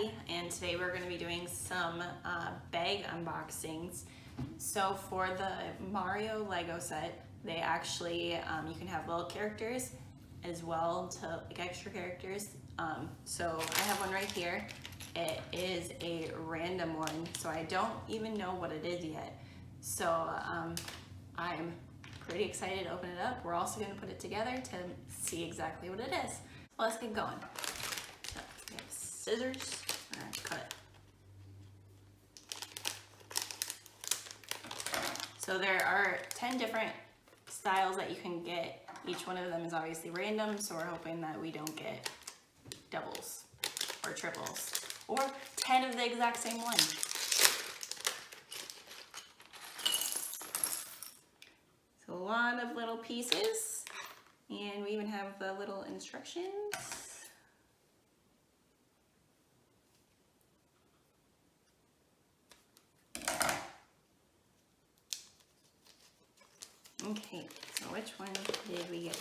Abby, and today we're going to be doing some bag unboxings. So for the Mario Lego set, they actually, you can have little characters as well to like extra characters. So I have one right here. It is a random one, so I don't even know what it is yet. So I'm pretty excited to open it up. We're also going to put it together to see exactly what it is. Let's get going. So we have scissors. We're going to cut it. So there are 10 different styles that you can get. Each one of them is obviously random, so we're hoping that we don't get doubles or triples or 10 of the exact same one. So a lot of little pieces, and we even have the little instructions. Okay, so which one did we get?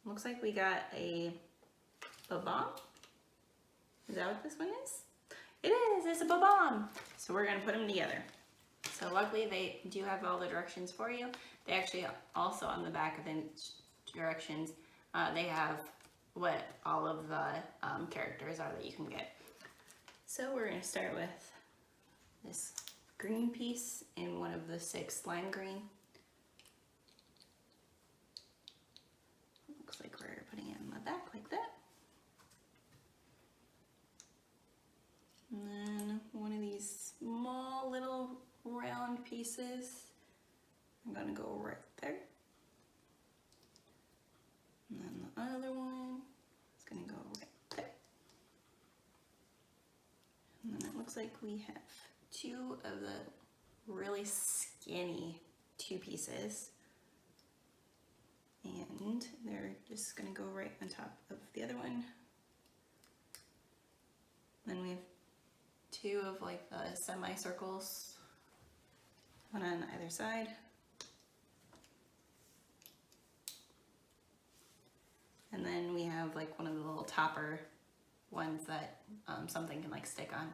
Looks like we got a bomb. Is that what this one is? It is, it's a bomb. So we're gonna put them together. So luckily they do have all the directions for you. They actually also on the back of the directions, they have what all of the characters are that you can get. So we're gonna start with this green piece in one of the 6 lime green. Looks like we're putting it in the back like that. And then one of these small little round pieces, I'm gonna go right there. And then the other one is gonna go right there. And then it looks like we have 2 of the really skinny 2 pieces. And they're just gonna go right on top of the other one. Then we have 2 of like the semicircles, one on either side. And then we have like one of the little topper ones that something can like stick on,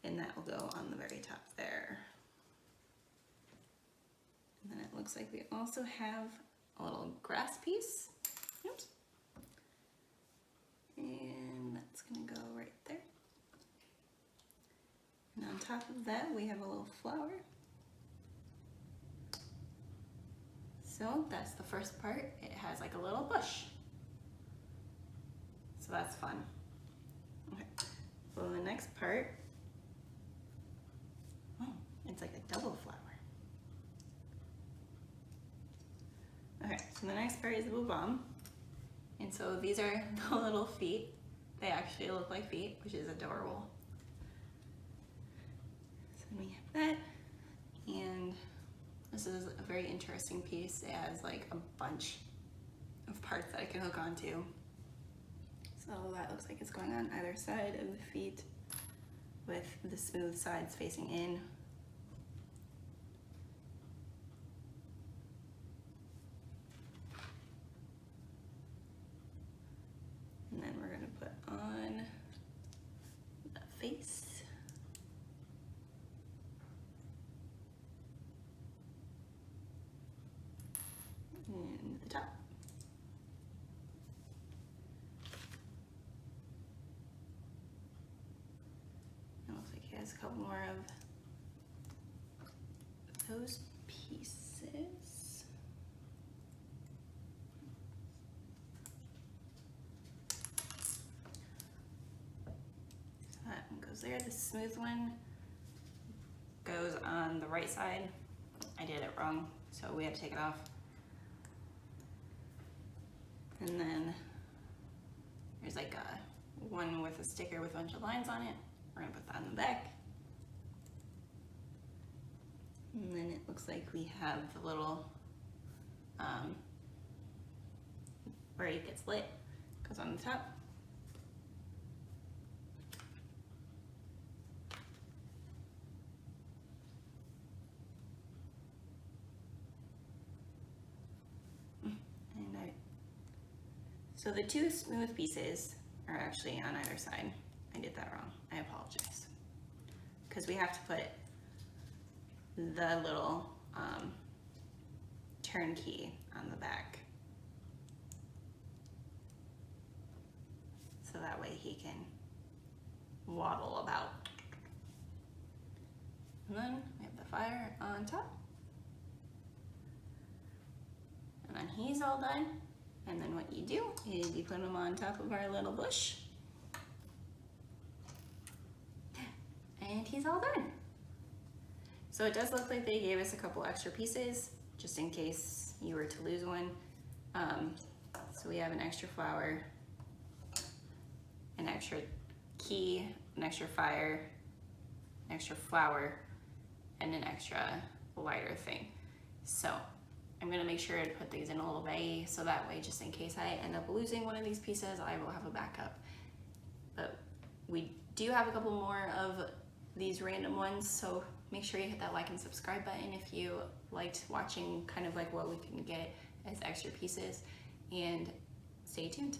and that will go on the very top there. And then it looks like we also have a little grass piece. Oops. And that's gonna go right there. And on top of that, we have a little flower. So that's the first part. It has like a little bush. So that's fun. Okay, so the next part, oh, it's like a double flower. Okay, so the next part is the bomb. And so these are the little feet. They actually look like feet, which is adorable. So we have that, and this is a very interesting piece. It has like a bunch of parts that I can hook onto. So that looks like it's going on either side of the feet with the smooth sides facing in. And then we're gonna put on the face. And the top. It looks like he has a couple more of those pieces. So that one goes there. The smooth one goes on the right side. I did it wrong, so we had to take it off. And then there's like a one with a sticker with a bunch of lines on it. We're gonna put that on the back. And then it looks like we have the little, where it gets lit, goes on the top. And I So the two smooth pieces are actually on either side. I did that wrong, I apologize. Because we have to put the little turnkey on the back. So that way he can waddle about. And then we have the fire on top. And then he's all done. And then what you do is you put him on top of our little bush. And he's all done. So it does look like they gave us a couple extra pieces, just in case you were to lose one. So we have an extra flower, an extra key, an extra fire, an extra flower, and an extra lighter thing. So I'm gonna make sure to put these in a little bag so that way, just in case I end up losing one of these pieces, I will have a backup. But we do have a couple more of these random ones, so make sure you hit that like and subscribe button if you liked watching kind of like what we can get as extra pieces, and stay tuned.